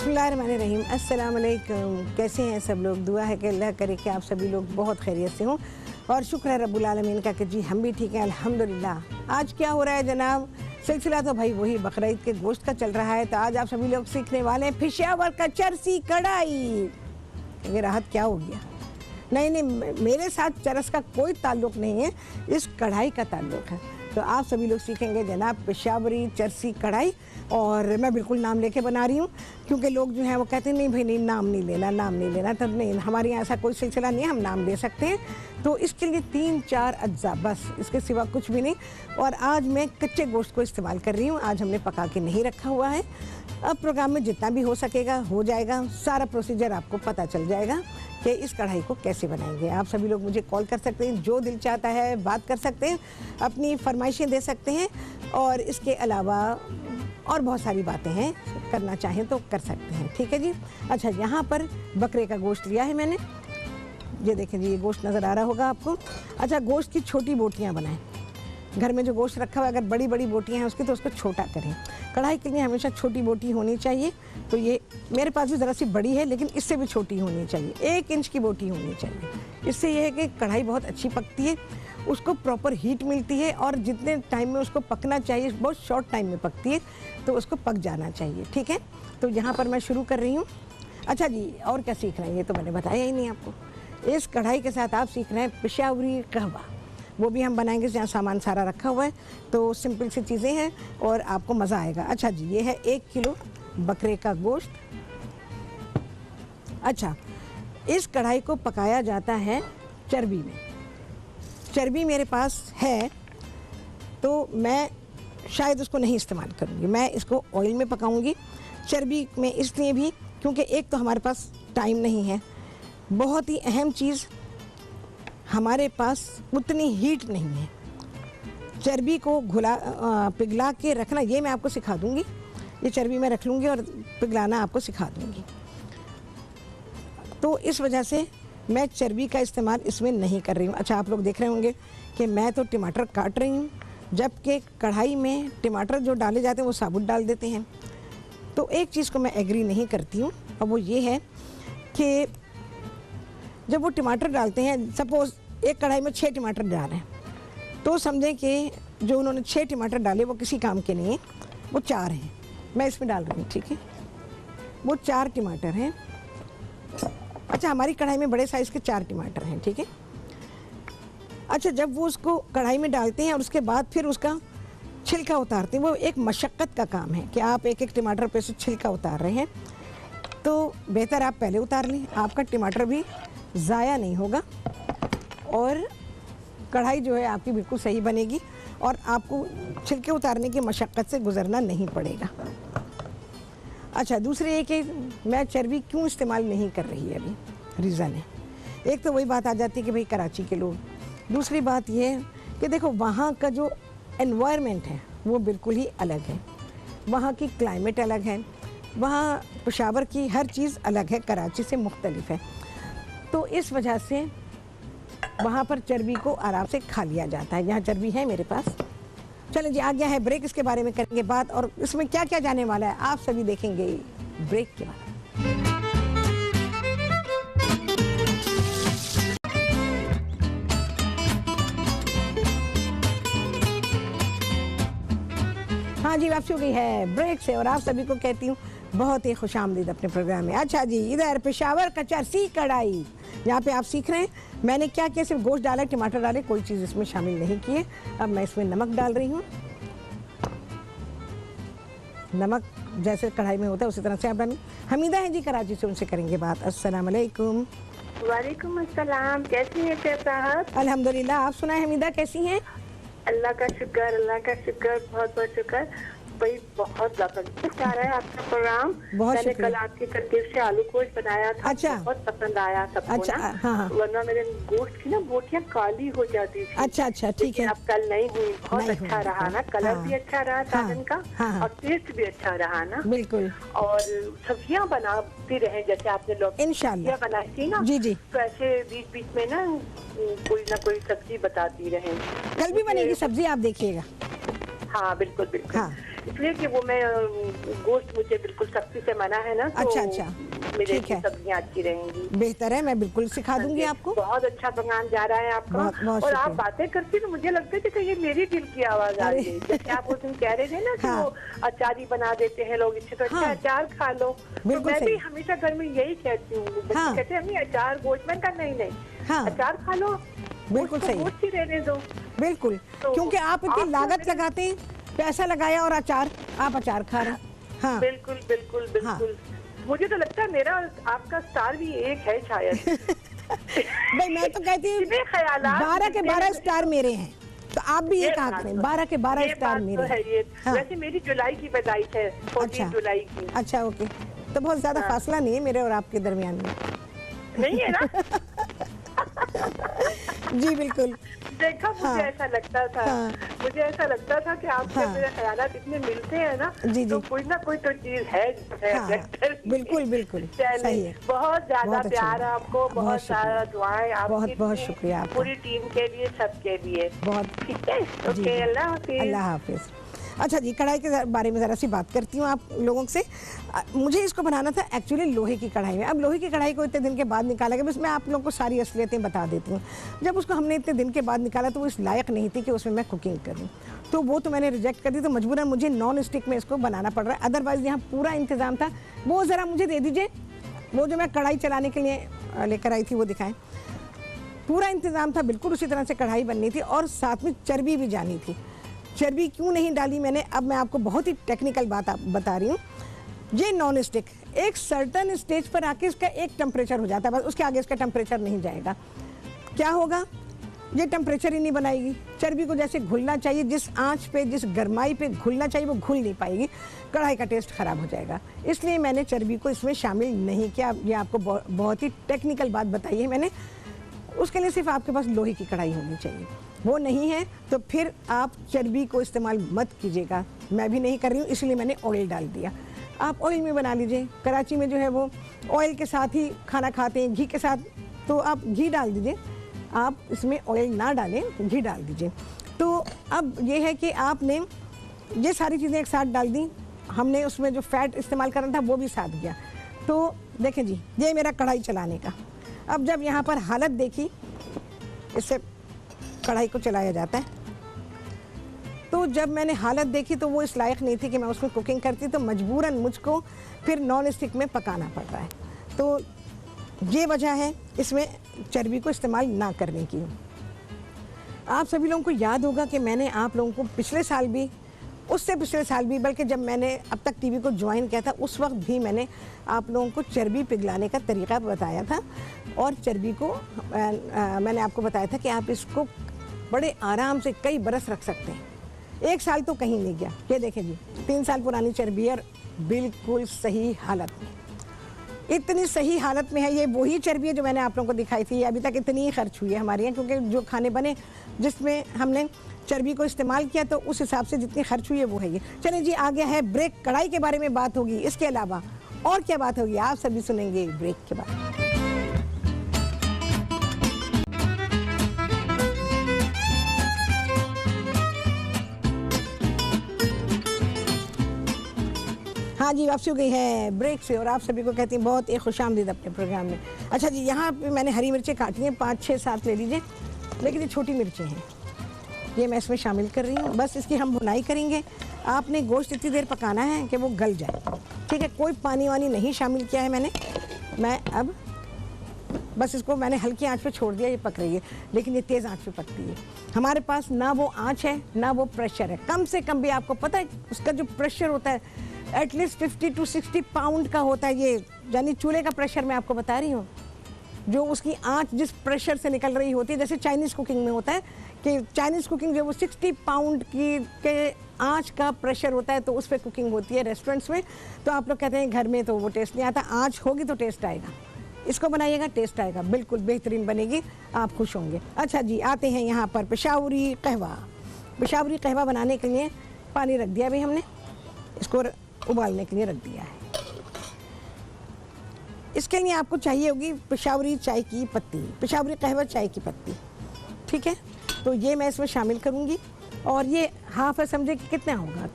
बिस्मिल्लाहिर्रहमानिर्रहीम। अस्सलाम वालेकुम। कैसे हैं सब लोग? दुआ है कि अल्लाह करे कि आप सभी लोग बहुत खैरियत से हों और शुक्र है रब्बुल आलमीन का कि जी हम भी ठीक हैं अल्हम्दुलिल्लाह। आज क्या हो रहा है जनाब? सिलसिला तो भाई वही बकरीद के गोश्त का चल रहा है। तो आज आप सभी लोग सीखने वाले हैं पेशावर का चरसी कढ़ाई। ये राहत क्या हो गया? नहीं, मेरे साथ चरस का कोई ताल्लुक़ नहीं है, इस कढ़ाई का ताल्लुक़ है। तो आप सभी लोग सीखेंगे जनाब पेशावरी चरसी कढ़ाई। और मैं बिल्कुल नाम लेके बना रही हूँ, क्योंकि लोग जो हैं वो कहते हैं नहीं भाई नहीं नाम नहीं लेना। तब नहीं, हमारे यहाँ ऐसा कोई सिलसिला नहीं है, हम नाम ले सकते हैं। तो इसके लिए 3-4 अज्जा बस, इसके सिवा कुछ भी नहीं। और आज मैं कच्चे गोश्त को इस्तेमाल कर रही हूँ, आज हमने पका के नहीं रखा हुआ है। अब प्रोग्राम में जितना भी हो सकेगा हो जाएगा, सारा प्रोसीजर आपको पता चल जाएगा कि इस कढ़ाई को कैसे बनाएंगे। आप सभी लोग मुझे कॉल कर सकते हैं, जो दिल चाहता है बात कर सकते हैं, अपनी फरमाइशें दे सकते हैं। और इसके अलावा और बहुत सारी बातें हैं, करना चाहें तो कर सकते हैं। ठीक है जी। अच्छा, यहाँ पर बकरे का गोश्त लिया है मैंने, ये देखें जी, ये गोश्त नज़र आ रहा होगा आपको। अच्छा, गोश्त की छोटी बोटियाँ बनाएं। घर में जो गोश्त रखा हुआ है, अगर बड़ी बड़ी बोटियाँ हैं उसकी, तो उसको छोटा करें। कढ़ाई के लिए हमेशा छोटी बोटी होनी चाहिए। तो ये मेरे पास भी ज़रा सी बड़ी है, लेकिन इससे भी छोटी होनी चाहिए, 1 इंच की बोटी होनी चाहिए। इससे ये है कि कढ़ाई बहुत अच्छी पकती है, उसको प्रॉपर हीट मिलती है, और जितने टाइम में उसको पकना चाहिए बहुत शॉर्ट टाइम में पकती है, तो उसको पक जाना चाहिए। ठीक है, तो यहाँ पर मैं शुरू कर रही हूँ। अच्छा जी, और क्या सीख रहे हैं ये तो मैंने बताया ही नहीं आपको। इस कढ़ाई के साथ आप सीख रहे हैं पेशावरी कहवा, वो भी हम बनाएंगे। यहाँ सामान सारा रखा हुआ है, तो सिंपल सी चीज़ें हैं और आपको मज़ा आएगा। अच्छा जी, ये है 1 किलो बकरे का गोश्त। अच्छा, इस कढ़ाई को पकाया जाता है चर्बी में। चर्बी मेरे पास है, तो मैं शायद उसको नहीं इस्तेमाल करूँगी, मैं इसको ऑयल में पकाऊँगी। चर्बी में इसलिए भी क्योंकि एक तो हमारे पास टाइम नहीं है, बहुत ही अहम चीज़ हमारे पास उतनी हीट नहीं है। चर्बी को पिघला के रखना ये मैं आपको सिखा दूंगी। ये चर्बी में रख लूँगी और पिघलाना आपको सिखा दूंगी। तो इस वजह से मैं चर्बी का इस्तेमाल इसमें नहीं कर रही हूँ। अच्छा, आप लोग देख रहे होंगे कि मैं तो टमाटर काट रही हूँ, जबकि कढ़ाई में टमाटर जो डाले जाते हैं वो साबुत डाल देते हैं। तो एक चीज़ को मैं एग्री नहीं करती हूँ, और वो ये है कि जब वो टमाटर डालते हैं, सपोज़ एक कढ़ाई में 6 टमाटर डाल रहे हैं, तो समझें कि जो उन्होंने 6 टमाटर डाले वो किसी काम के नहीं है, वो 4 हैं, मैं इसमें डाल रही हूँ। ठीक है, वो 4 टमाटर हैं। अच्छा, हमारी कढ़ाई में बड़े साइज़ के 4 टमाटर हैं। ठीक है। अच्छा, जब वो उसको कढ़ाई में डालते हैं और उसके बाद फिर उसका छिलका उतारते हैं, वो एक मशक्क़त का काम है कि आप एक टमाटर पे से छिलका उतार रहे हैं, तो बेहतर आप पहले उतार लें, आपका टमाटर भी ज़ाया नहीं होगा और कढ़ाई जो है आपकी बिल्कुल सही बनेगी, और आपको छिलके उतारने की मशक्क़त से गुज़रना नहीं पड़ेगा। अच्छा, दूसरी ये कि मैं चर्बी क्यों इस्तेमाल नहीं कर रही है, अभी रीज़न है। एक तो वही बात आ जाती है कि भाई कराची के लोग, दूसरी बात ये है कि देखो वहाँ का जो एनवायरनमेंट है वो बिल्कुल ही अलग है, वहाँ की क्लाइमेट अलग है, वहाँ पेशावर की हर चीज़ अलग है, कराची से मुख्तलिफ है। तो इस वजह से वहाँ पर चर्बी को आराम से खा लिया जाता है। यहाँ चर्बी है मेरे पास। चलें जी, आ गया है ब्रेक, इसके बारे में करेंगे बात, और इसमें क्या क्या जाने वाला है आप सभी देखेंगे ब्रेक के बाद। हाँ जी, वापसी हो गई है ब्रेक से, और आप सभी को कहती हूँ बहुत ही खुशामदीद अपने प्रोग्राम में। अच्छा जी, इधर पेशावर का चरसी कढ़ाई, यहाँ पे आप सीख रहे हैं मैंने क्या किया, सिर्फ गोश्त डाला, टमाटर डाले, कोई चीज़ इसमें शामिल नहीं की है। अब मैं इसमें नमक डाल रही हूँ। नमक जैसे कढ़ाई में होता है उसी तरह से आप डालें। हमीदा है जी कराची से, उनसे करेंगे बात। अस्सलाम वालेकुम। वालेकुम अस्सलाम। कैसी हैं शेख साहब? अल्हम्दुलिल्लाह, आप सुनाए हमीदा कैसी हैं? अल्लाह का शुक्र, बहुत बहुत शुक्र भाई। बहुत ज़बरदस्त आ रहा है आपका प्रोग्राम। मैंने कल आपकी तरकीब से आलू गोश्त बनाया था। अच्छा, बहुत पसंद आया सबको। अच्छा, ना हाँ। वरना मेरे गोश्त की ना बोटियाँ काली हो जाती थी। अच्छा, ठीक है। अब कल नहीं हुई, बहुत अच्छा रहा ना, कलर भी अच्छा रहा सालन का, और टेस्ट भी अच्छा रहा ना। बिल्कुल। और सब्जियाँ बनाती रहे जैसे आपने लोग इंशाल्लाह बनाई थी ना। जी जी। तो ऐसे बीच बीच में ना कोई सब्जी बताती रहे। कल भी बनेगी सब्जी, आप देखिएगा। हाँ बिल्कुल बिल्कुल। इसलिए कि वो मैं गोश्त मुझे बिल्कुल सख्ती से मना है ना, तो अच्छा मेरे सब्जियाँ अच्छी रहेंगी। बेहतर है, मैं बिल्कुल सिखा दूंगी आपको। बहुत अच्छा पकवान जा रहा है आपका। और आप बातें करती तो मुझे लगता है कि ये मेरी दिल की आवाज आ रही है। जैसे आप उस दिन कह रहे थे ना कि वो अचारी बना देते हैं लोग, इससे तो अच्छा अचार खा लो। तो मैं भी हमेशा घर में यही कहती हूँ, कहते हैं अम्मी अचार गोश्त, में का नहीं अचार खा लो, बिल्कुल सही, गोश्त ही रहने दो। बिल्कुल, क्योंकि आप इतनी लागत लगाते हैं, पैसा लगाया और अचार, आप अचार खा रहे हैं। हाँ बिल्कुल बिल्कुल बिल्कुल। मुझे तो लगता है मेरा आपका स्टार भी एक है शायद। भाई मैं तो कहती हूँ 12 के 12 स्टार मेरे हैं, तो आप भी ये कहा करें 12 के 12 स्टार मेरे हैं। वैसे मेरी जुलाई की पैदाइश है, 14 जुलाई की। अच्छा ओके, तो बहुत ज्यादा फासला नहीं है मेरे और आपके दरमियान में। नहीं है ना? जी बिल्कुल। देखा मुझे ऐसा लगता था, मुझे ऐसा लगता था कि आपसे मेरे ख्यालात इतने मिलते हैं ना, तो कोई ना कोई तो चीज है। बिल्कुल बिल्कुल सही है। बहुत ज्यादा प्यार आपको, बहुत सारा दुआएं आपकी, बहुत बहुत शुक्रिया पूरी टीम के लिए, सबके लिए। बहुत ठीक है, ओके, अल्लाह हाफिज। अल्लाह हाफिज। अच्छा जी, कढ़ाई के बारे में ज़रा सी बात करती हूँ आप लोगों से। मुझे इसको बनाना था एक्चुअली लोहे की कढ़ाई में। अब लोहे की कढ़ाई को इतने दिन के बाद निकाला गया, बस मैं आप लोगों को सारी असलियतें बता देती हूँ। जब उसको हमने इतने दिन के बाद निकाला तो वो इस लायक नहीं थी कि उसमें मैं कुकिंग करूँ, तो वो तो मैंने रिजेक्ट कर दी। तो मजबूरन मुझे नॉन स्टिक में इसको बनाना पड़ रहा है, अदरवाइज़ यहाँ पूरा इंतज़ाम था। वो ज़रा मुझे दे दीजिए, वो जो मैं कढ़ाई चलाने के लिए लेकर आई थी वो दिखाएँ। पूरा इंतज़ाम था, बिल्कुल उसी तरह से कढ़ाई बननी थी और साथ में चर्बी भी जानी थी। चर्बी क्यों नहीं डाली मैंने, अब मैं आपको बहुत ही टेक्निकल बात बता रही हूँ। ये नॉन स्टिक एक सर्टन स्टेज पर आके इसका एक टेम्परेचर हो जाता है, बस उसके आगे इसका टेम्परेचर नहीं जाएगा। क्या होगा, ये टेम्परेचर ही नहीं बनाएगी। चर्बी को जैसे घुलना चाहिए, जिस आंच पे, जिस गरमाई पे घुलना चाहिए, वो घुल नहीं पाएगी, कढ़ाई का टेस्ट ख़राब हो जाएगा। इसलिए मैंने चर्बी को इसमें शामिल नहीं किया। ये आपको बहुत ही टेक्निकल बात बताई है मैंने। उसके लिए सिर्फ आपके पास लोहे की कढ़ाई होनी चाहिए, वो नहीं है तो फिर आप चर्बी को इस्तेमाल मत कीजिएगा। मैं भी नहीं कर रही हूँ, इसलिए मैंने ऑयल डाल दिया। आप ऑयल में बना लीजिए। कराची में जो है वो ऑयल के साथ ही खाना खाते हैं, घी के साथ, तो आप घी डाल दीजिए। आप इसमें ऑयल ना डालें, घी डाल दीजिए। तो अब ये है कि आपने ये सारी चीज़ें एक साथ डाल दी, हमने उसमें जो फैट इस्तेमाल करना था वो भी साथ गया। तो देखें जी, ये मेरा कढ़ाई चलाने का। अब जब यहाँ पर हालत देखी, इससे कढ़ाई को चलाया जाता है, तो जब मैंने हालत देखी तो वो इस लायक नहीं थी कि मैं उसमें कुकिंग करती, तो मजबूरन मुझको फिर नॉन स्टिक में पकाना पड़ रहा है। तो ये वजह है इसमें चर्बी को इस्तेमाल ना करने की। आप सभी लोगों को याद होगा कि मैंने आप लोगों को पिछले साल भी, उससे पिछले साल भी, बल्कि जब मैंने अब तक टीवी को ज्वाइन किया था उस वक्त भी मैंने आप लोगों को चर्बी पिघलाने का तरीका बताया था। और चर्बी को मैंने आपको बताया था कि आप इसको बड़े आराम से कई बरस रख सकते हैं, 1 साल तो कहीं नहीं गया। ये देखें जी, 3 साल पुरानी चर्बी है, बिल्कुल सही हालत में, इतनी सही हालत में है। ये वही चर्बी है जो मैंने आप लोगों को दिखाई थी। अभी तक इतनी ही खर्च हुई है हमारे यहाँ, क्योंकि जो खाने बने जिसमें हमने चर्बी को इस्तेमाल किया तो उस हिसाब से जितनी खर्च हुई है वो है ये। चलिए जी, आ गया है ब्रेक। कढ़ाई के बारे में बात होगी, इसके अलावा और क्या बात होगी आप सभी सुनेंगे ब्रेक के बाद। हाँ जी, वापसी हो गई है ब्रेक से और आप सभी को कहती हैं बहुत एक खुशामदीद अपने प्रोग्राम में। अच्छा जी, यहाँ पे मैंने हरी मिर्चें काटी हैं, 5, 6, 7 ले लीजिए, लेकिन ये छोटी मिर्चें हैं, ये मैं इसमें शामिल कर रही हूँ। बस इसकी हम भुनाई करेंगे। आपने गोश्त इतनी देर पकाना है कि वो गल जाए, ठीक है। कोई पानी वानी नहीं शामिल किया है मैंने। मैं अब बस इसको मैंने हल्की आंच पे छोड़ दिया, ये पक रही है, लेकिन ये तेज़ आंच पे पकती है। हमारे पास ना वो आंच है ना वो प्रेशर है। कम से कम भी आपको पता है उसका जो प्रेशर होता है एटलीस्ट 50 to 60 पाउंड का होता है। ये यानी चूल्हे का प्रेशर मैं आपको बता रही हूँ, जो उसकी आंच जिस प्रेशर से निकल रही होती है। जैसे चाइनीज़ कुकिंग में होता है कि चाइनीज़ कुकिंग जो वो 60 पाउंड की के आंच का प्रेशर होता है, तो उस पर कुकिंग होती है रेस्टोरेंट्स में। तो आप लोग कहते हैं घर में तो वो टेस्ट नहीं आता, आंच होगी तो टेस्ट आएगा। इसको बनाइएगा, टेस्ट आएगा, बिल्कुल बेहतरीन बनेगी, आप खुश होंगे। अच्छा जी, आते हैं यहाँ पर पेशावरी कहवा। पेशावरी कहवा बनाने के लिए पानी रख दिया भाई हमने, इसको उबालने के लिए रख दिया है। इसके लिए आपको चाहिए होगी पेशावरी चाय की पत्ती, पेशावरी कहवा चाय की पत्ती, ठीक है। तो ये मैं इसमें शामिल करूँगी और ये हाफ है, समझे कि कितना होगा,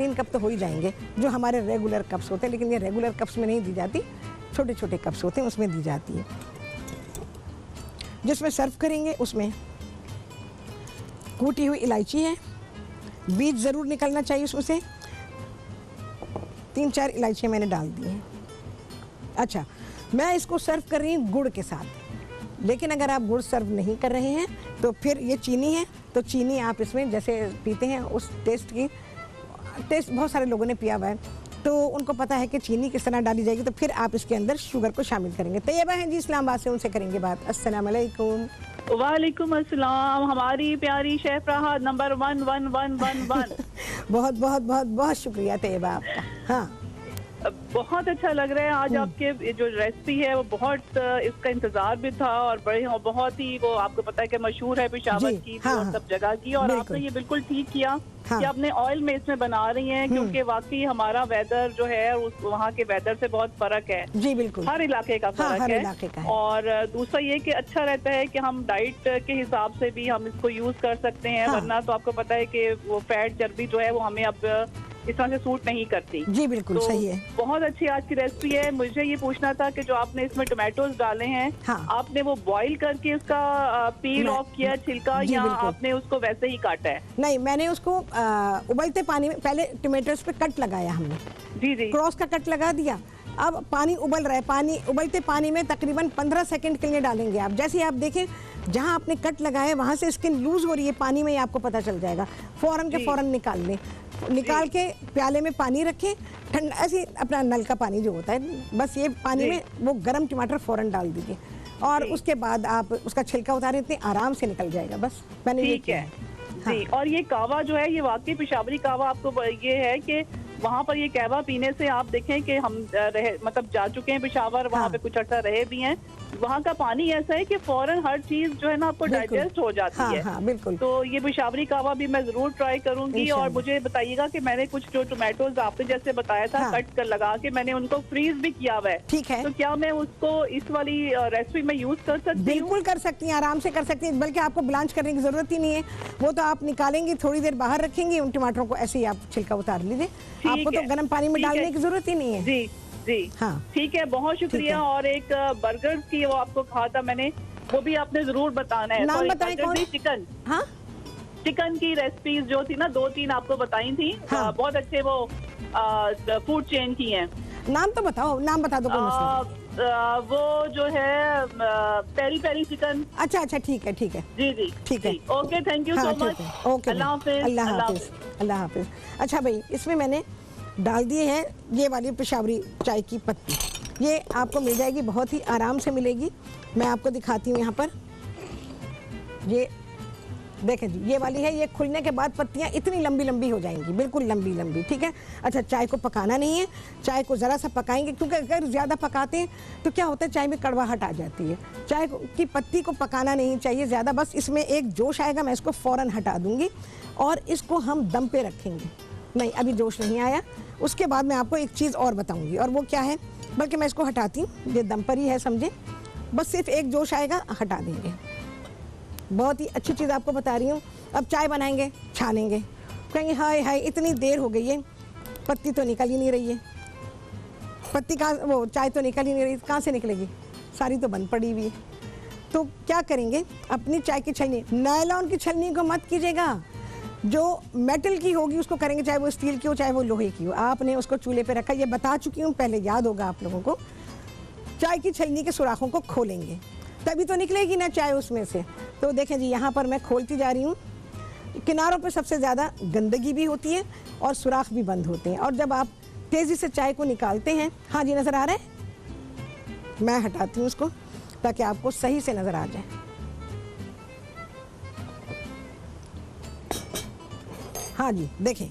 3 कप तो हो ही जाएंगे, जो हमारे रेगुलर कप्स होते हैं, लेकिन ये रेगुलर कप्स में नहीं दी जाती, छोटे छोटे कप्स होते हैं उसमें दी जाती है। जिसमें सर्व करेंगे उसमें कूटी हुई इलायची है, बीज ज़रूर निकलना चाहिए उसमें से, 3-4 इलायचियाँ मैंने डाल दी हैं। अच्छा, मैं इसको सर्व कर रही हूँ गुड़ के साथ, लेकिन अगर आप गुड़ सर्व नहीं कर रहे हैं तो फिर ये चीनी है, तो चीनी आप इसमें जैसे पीते हैं उस टेस्ट बहुत सारे लोगों ने पिया हुआ है, तो उनको पता है कि चीनी किस तरह डाली जाएगी, तो फिर आप इसके अंदर शुगर को शामिल करेंगे। तैयबा हैं जी इस्लामाबाद से, उनसे करेंगे बात। अस्सलाम वालेकुम। वालेकुम अस्सलाम। हमारी प्यारी शेफ रहा नंबर 11111। बहुत बहुत बहुत बहुत शुक्रिया तैयबा आपका। हाँ, बहुत अच्छा लग रहा है आज आपके जो रेसिपी है वो बहुत इसका इंतजार भी था, और बड़े बहुत ही वो आपको पता है कि मशहूर है पेशावर की, हाँ, और सब जगह की, और आपने ये बिल्कुल ठीक किया कि आपने ऑयल में इसमें बना रही हैं, क्योंकि वाकई हमारा वेदर जो है उस वहाँ के वेदर से बहुत फर्क है जी, बिल्कुल हर इलाके का फर्क है। और दूसरा ये कि अच्छा रहता है कि हम डाइट के हिसाब से भी हम इसको यूज कर सकते हैं, वरना तो आपको पता है कि वो फैट चर्बी जो है वो हमें अब इस तरह से सूट नहीं करती। जी बिल्कुल तो सही है। बहुत अच्छी आज की रेसिपी है। मुझे ये पूछना था कि जो आपने इसमें टोमेटोज डाले हैं, आपने वो बॉईल करके उसका पील ऑफ किया छिलका, या आपने उसको वैसे ही काटा है? नहीं, मैंने उसको उबलते पानी में पहले टोमेटोज पे कट लगाया हमने। जी जी, क्रॉस का कट लगा दिया। अब पानी उबल रहा है, पानी उबलते पानी में तकरीबन 15 सेकंड के लिए डालेंगे आप। जैसे ही आप देखें जहां आपने कट लगाया वहां से स्किन लूज हो रही है पानी में, आपको पता चल जाएगा, फौरन के फौरन निकाल लें। निकाल के प्याले में पानी रखें, ठंडा ऐसे अपना नल का पानी जो होता है, बस ये पानी में वो गरम टमाटर फौरन डाल दीजिए, और उसके बाद आप उसका छिलका उतारें, इतने आराम से निकल जाएगा। बस मैंने ये किया है। जी, और ये कावा जो है ये वाकई पेशावरी कावा, आपको ये है कि वहाँ पर ये कहवा पीने से आप देखें कि हम मतलब जा चुके हैं पेशावर, वहाँ पे कुछ अर्सा रहे भी हैं, वहाँ का पानी ऐसा है कि फौरन हर चीज जो है ना आपको डाइजेस्ट हो जाती है। हाँ, बिल्कुल। तो ये पेशावरी कावा भी मैं जरूर ट्राई करूंगी। और मुझे बताइएगा कि मैंने कुछ जो टोमेटोज आपने जैसे बताया था कट कर लगा के मैंने उनको फ्रीज भी किया हुआ है, ठीक है, तो क्या मैं उसको इस वाली रेसिपी में यूज कर सकती हूँ? बिल्कुल कर सकती हैं, आराम से कर सकती हैं, बल्कि आपको ब्लांच करने की जरूरत ही नहीं है। वो तो आप निकालेंगी, थोड़ी देर बाहर रखेंगी, उन टमाटरों को ऐसे ही आप छिलका उतार लीजिए, आपको तो गर्म पानी में डालने की जरूरत ही नहीं है। जी जी, हाँ ठीक है, बहुत शुक्रिया। और एक बर्गर की वो आपको कहा था मैंने, वो भी आपने जरूर बताना है। नाम बताएं कौन? चिकन, हाँ, चिकन की रेसिपीज जो थी ना 2-3 आपको बताई थी, बहुत अच्छे वो फूड चेन की हैं। नाम तो बताओ, नाम बता दो। वो जो है पेरी पेरी चिकन। अच्छा, ठीक है जी जी, ठीक है, okay, thank you so much. Okay, अल्लाह हाफिज। अल्लाह हाफिज। अच्छा भाई, इसमें मैंने डाल दिए हैं ये वाली पेशावरी चाय की पत्ती, ये आपको मिल जाएगी, बहुत ही आराम से मिलेगी। मैं आपको दिखाती हूँ यहाँ पर, ये देखें जी, ये वाली है। ये खुलने के बाद पत्तियाँ इतनी लंबी लंबी हो जाएंगी, बिल्कुल लंबी लंबी, ठीक है। अच्छा, चाय को पकाना नहीं है, चाय को ज़रा सा पकाएंगे, क्योंकि अगर ज़्यादा पकाते हैं तो क्या होता है, चाय में कड़वाहट आ जाती है। चाय की पत्ती को पकाना नहीं चाहिए ज़्यादा, बस इसमें एक जोश आएगा, मैं इसको फ़ौरन हटा दूँगी और इसको हम दम पे रखेंगे। नहीं, अभी जोश नहीं आया। उसके बाद मैं आपको एक चीज़ और बताऊँगी, और वो क्या है, बल्कि मैं इसको हटाती हूँ, ये दम पर ही है समझे, बस सिर्फ एक जोश आएगा, हटा देंगे। बहुत ही अच्छी चीज़ आपको बता रही हूँ। अब चाय बनाएंगे, छानेंगे, कहेंगे हाय हाय इतनी देर हो गई है, पत्ती तो निकल ही नहीं रही है, पत्ती कहाँ, वो चाय तो निकल ही नहीं रही, कहाँ से निकलेगी, सारी तो बंद पड़ी हुई है। तो क्या करेंगे, अपनी चाय की छलनी, नायलॉन की छलनी को मत कीजिएगा, जो मेटल की होगी उसको करेंगे, चाहे वो स्टील की हो चाहे वो लोहे की हो। आपने उसको चूल्हे पे रखा, ये बता चुकी हूँ पहले, याद होगा आप लोगों को। चाय की छलनी के सुराखों को खोलेंगे, तभी तो निकलेगी ना चाय उसमें से। तो देखें जी, यहाँ पर मैं खोलती जा रही हूँ, किनारों पे सबसे ज़्यादा गंदगी भी होती है और सुराख भी बंद होते हैं, और जब आप तेज़ी से चाय को निकालते हैं, हाँ जी नज़र आ रहा है, मैं हटाती हूँ उसको ताकि आपको सही से नज़र आ जाए। हाँ जी, देखें,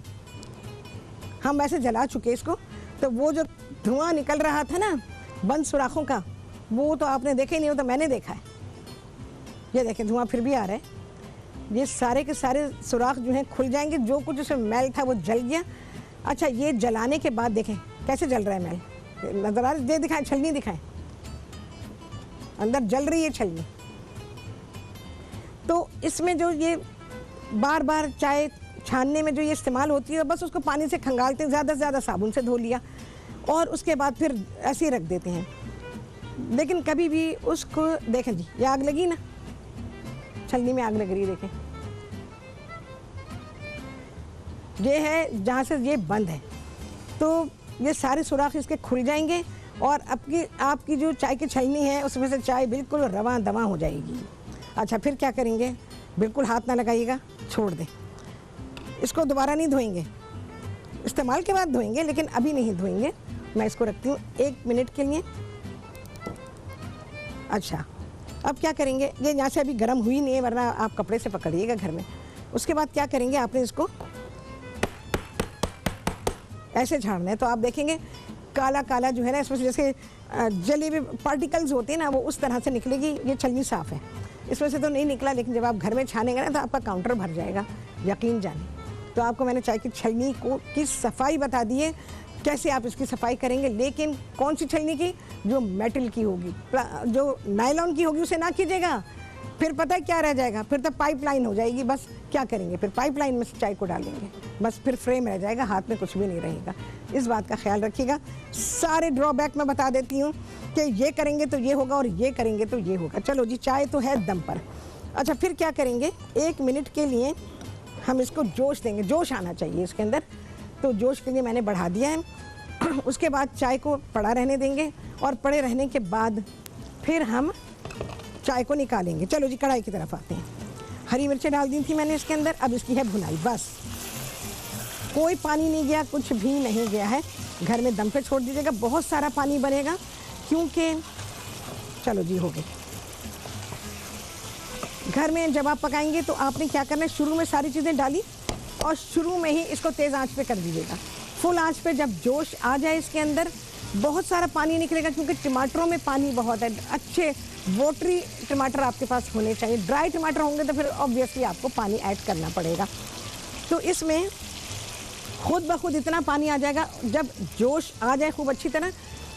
हम वैसे जला चुके इसको, तो वो जो धुआं निकल रहा था ना बंद सुराखों का, वो तो आपने देखे नहीं हो, तो मैंने देखा है। ये देखें, धुआं फिर भी आ रहा है। ये सारे के सारे सुराख जो हैं खुल जाएंगे, जो कुछ उसमें मैल था वो जल गया। अच्छा, ये जलाने के बाद देखें कैसे जल रहा है मैल, नजर आ रहा है, दिखाएं, छलनी दिखाएं, अंदर जल रही है छलनी। तो इसमें जो ये बार बार चाय छानने में जो ये इस्तेमाल होती है, बस उसको पानी से खंगालते हैं, ज़्यादा से ज़्यादा साबुन से धो लिया और उसके बाद फिर ऐसे ही रख देते हैं। लेकिन कभी भी उसको देखें जी, ये आग लगी ना, छलनी में आग लग रही है, देखें ये है जहाँ से ये बंद है, तो ये सारे सुराख इसके खुल जाएंगे और आपकी जो चाय की छलनी है उसमें से चाय बिल्कुल रवां दवां हो जाएगी। अच्छा, फिर क्या करेंगे, बिल्कुल हाथ ना लगाइएगा, छोड़ दें इसको, दोबारा नहीं धोएंगे, इस्तेमाल के बाद धोएंगे लेकिन अभी नहीं धोएंगे। मैं इसको रखती हूँ 1 मिनट के लिए। अच्छा, अब क्या करेंगे, ये यहाँ से अभी गर्म हुई नहीं है, वरना आप कपड़े से पकड़िएगा घर में। उसके बाद क्या करेंगे, आपने इसको ऐसे झाड़ना है, तो आप देखेंगे काला काला जो है ना, इसमें से जैसे जले हुए पार्टिकल्स होते हैं ना, वो उस तरह से निकलेगी। ये छलनी साफ़ है, इसमें से तो नहीं निकला, लेकिन जब आप घर में छानेंगे ना तो आपका काउंटर भर जाएगा, यकीन जाने। तो आपको मैंने चाय की छलनी की सफाई बता दी है, कैसे आप इसकी सफाई करेंगे। लेकिन कौन सी छलनी की, जो मेटल की होगी, जो नायलॉन की होगी उसे ना कीजिएगा, फिर पता है क्या रह जाएगा, फिर तो पाइपलाइन हो जाएगी। बस क्या करेंगे, फिर पाइपलाइन में से चाय को डालेंगे, बस फिर फ्रेम रह जाएगा, हाथ में कुछ भी नहीं रहेगा। इस बात का ख्याल रखिएगा। सारे ड्रॉबैक मैं बता देती हूँ कि ये करेंगे तो ये होगा और ये करेंगे तो ये होगा। चलो जी, चाय तो है दम पर। अच्छा, फिर क्या करेंगे, 1 मिनट के लिए हम इसको जोश देंगे, जोश आना चाहिए इसके अंदर, तो जोश के लिए मैंने बढ़ा दिया है। उसके बाद चाय को पड़ा रहने देंगे और पड़े रहने के बाद फिर हम चाय को निकालेंगे। चलो जी, कढ़ाई की तरफ आते हैं। हरी मिर्चें डाल दी थी मैंने इसके अंदर, अब इसकी है भुनाई। बस कोई पानी नहीं गया, कुछ भी नहीं गया है, घर में दम पे छोड़ दीजिएगा, बहुत सारा पानी बनेगा क्योंकि चलो जी, हो गई। घर में जब आप पकाएंगे तो आपने क्या करना है, शुरू में सारी चीज़ें डाली और शुरू में ही इसको तेज़ आंच पे कर दीजिएगा। फुल आंच पे जब जोश आ जाए इसके अंदर बहुत सारा पानी निकलेगा, क्योंकि टमाटरों में पानी बहुत है। अच्छे वाटरी टमाटर आपके पास होने चाहिए, ड्राई टमाटर होंगे तो फिर ऑब्वियसली आपको पानी ऐड करना पड़ेगा। तो इसमें खुद ब खुद इतना पानी आ जाएगा, जब जोश आ जाए खूब अच्छी तरह,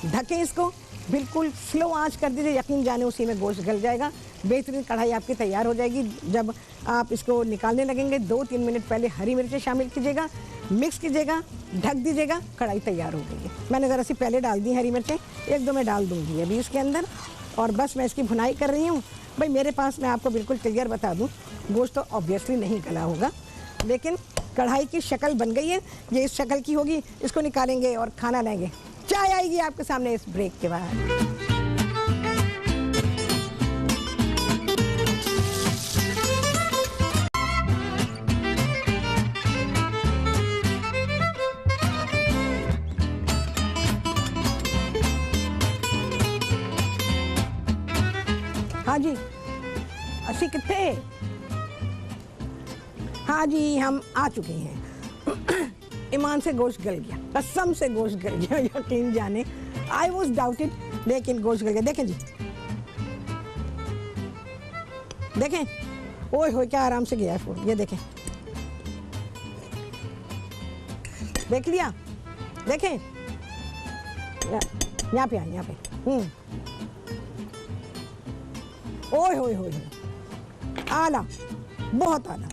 ढकें इसको, बिल्कुल स्लो आंच कर दीजिए, यकीन जाने उसी में गोश्त गल जाएगा। बेहतरीन कढ़ाई आपकी तैयार हो जाएगी। जब आप इसको निकालने लगेंगे 2-3 मिनट पहले हरी मिर्चें शामिल कीजिएगा, मिक्स कीजिएगा, ढक दीजिएगा, कढ़ाई तैयार हो गई है। मैंने ज़रा सी पहले डाल दी हरी मिर्चें, 1-2 मैं डाल दूँगी अभी इसके अंदर, और बस मैं इसकी भुनाई कर रही हूँ। भाई मेरे पास, मैं आपको बिल्कुल क्लियर बता दूँ, गोश्त तो ऑब्वियसली नहीं गला होगा, लेकिन कढ़ाई की शक्ल बन गई है, ये इस शक्ल की होगी। इसको निकालेंगे और खाना लेंगे। चाय आएगी आपके सामने इस ब्रेक के बाद। हाँ जी, असी कितने, हाँ जी, हम आ चुके हैं। ईमान से गोश्त गल गया, कसम से गोश्त गल गया, यकीन जाने। आई वॉज डाउटेड, लेकिन गोश्त गल गया। देखें जी, देखें, ओए हो क्या आराम से गया फूल, ये देखें, देख लिया, देखें, यहाँ पे, यहाँ पे, ओए होए होए, आला, बहुत आला,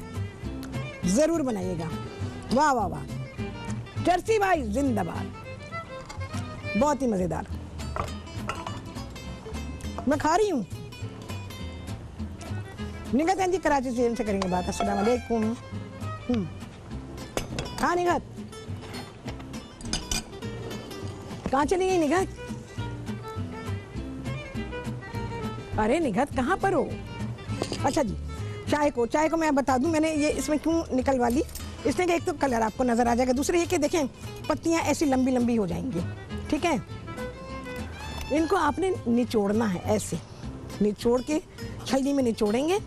जरूर बनाइएगा। वाह वाह वाह, चर्ची भाई जिंदाबाद, बहुत ही मजेदार। मैं खा रही हूँ। निगत जी कराची से इनसे करेंगे बात। अस्सलाम वालेकुम। हाँ निगत, कहाँ चली गई निगत? अरे निगत कहाँ पर हो? अच्छा जी, चाय को मैं बता दूं, मैंने ये इसमें क्यों निकलवा ली। इसमें कि एक तो कलर आपको नजर आ जाएगा, दूसरे ये कि देखें पत्तियां ऐसी लंबी लंबी हो जाएंगी, ठीक है। इनको आपने निचोड़ना है, ऐसे निचोड़ के छलनी में निचोड़ेंगे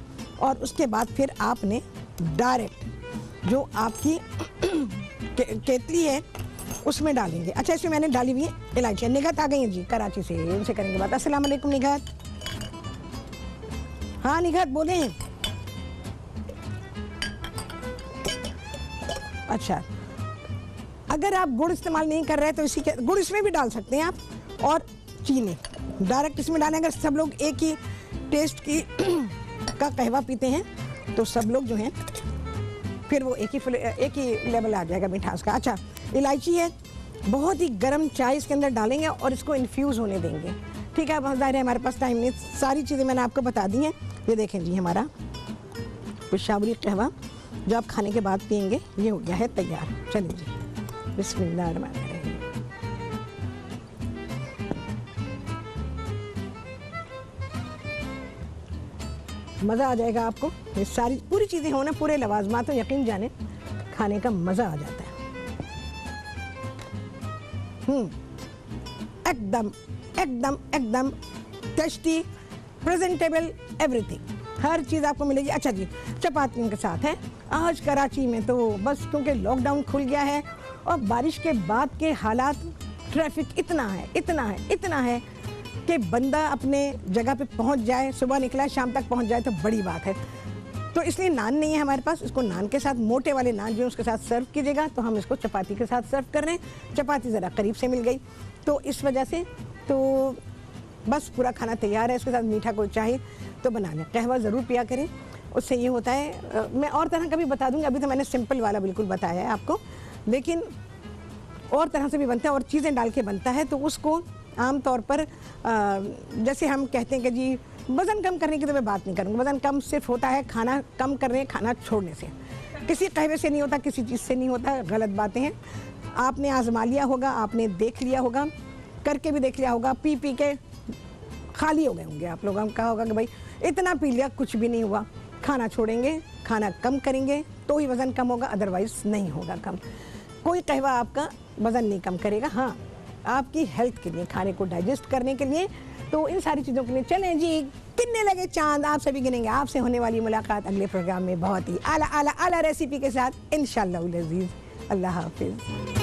और उसके बाद फिर आपने डायरेक्ट जो आपकी केतली है उसमें डालेंगे। अच्छा, इसमें मैंने डाली हुई है इलायची। निगत आ गई है जी कराची से, इनसे करेंगे बात। अस्सलाम वालेकुम निगत। हाँ निगत बोले। अच्छा, अगर आप गुड़ इस्तेमाल नहीं कर रहे तो इसी के गुड़ इसमें भी डाल सकते हैं आप, और चीनी डायरेक्ट इसमें डालें। अगर सब लोग एक ही टेस्ट की का कहवा पीते हैं तो सब लोग जो हैं फिर वो एक ही लेवल आ जाएगा मिठास का। अच्छा, इलायची है, बहुत ही गर्म चाय इसके अंदर डालेंगे और इसको इन्फ्यूज़ होने देंगे। ठीक है, अब ज़ाहिर है हमारे पास टाइम नहीं, सारी चीज़ें मैंने आपको बता दी हैं। ये देखें जी, हमारा पेशावरी कहवा जो आप खाने के बाद पियेंगे ये हो गया है तैयार। चलिए जी, बिस्मिल्लाहिर्रहमानिर्रहीम। मज़ा आ जाएगा आपको। ये सारी पूरी चीज़ें हो ना, पूरे लवाजमात तो यकीन जाने खाने का मज़ा आ जाता है। एकदम एकदम एकदम टेस्टी, प्रेजेंटेबल, एवरीथिंग, हर चीज़ आपको मिलेगी। अच्छा जी, चपातियों के साथ है। आज कराची में तो बस क्योंकि लॉकडाउन खुल गया है और बारिश के बाद के हालात, ट्रैफिक इतना है कि बंदा अपने जगह पे पहुंच जाए, सुबह निकला शाम तक पहुंच जाए तो बड़ी बात है। तो इसलिए नान नहीं है हमारे पास, इसको नान के साथ, मोटे वाले नान जो है उसके साथ सर्व कीजिएगा। तो हम इसको चपाती के साथ सर्व कर रहे हैं। चपाती ज़रा करीब से मिल गई तो इस वजह से तो बस पूरा खाना तैयार है। इसके साथ मीठा कोई चाहे तो बना लें। कहवा ज़रूर पिया करें, उससे ये होता है। मैं और तरह का भी बता दूँगी, अभी तो मैंने सिंपल वाला बिल्कुल बताया है आपको, लेकिन और तरह से भी बनता है और चीज़ें डाल के बनता है। तो उसको आम तौर पर जैसे हम कहते हैं कि जी वज़न कम करने की तो मैं बात नहीं करूँगी। वज़न कम सिर्फ होता है खाना कम करने, खाना छोड़ने से, किसी कहवे से नहीं होता, किसी चीज़ से नहीं होता। गलत बातें हैं। आपने आजमा लिया होगा, आपने देख लिया होगा, करके भी देख लिया होगा, पी के खाली हो गए होंगे आप लोगों को। कहा होगा कि भाई इतना पी लिया कुछ भी नहीं हुआ। खाना छोड़ेंगे, खाना कम करेंगे तो ही वज़न कम होगा, अदरवाइज़ नहीं होगा कम। कोई कहवा आपका वज़न नहीं कम करेगा, हाँ आपकी हेल्थ के लिए, खाने को डाइजेस्ट करने के लिए। तो इन सारी चीज़ों के लिए चलें जी, कितने लगे चांद आप सभी गिनेंगे। आपसे होने वाली मुलाकात अगले प्रोग्राम में बहुत ही आला आला आला रेसिपी के साथ इंशाअल्लाह अज़ीज़। अल्लाह हाफिज़।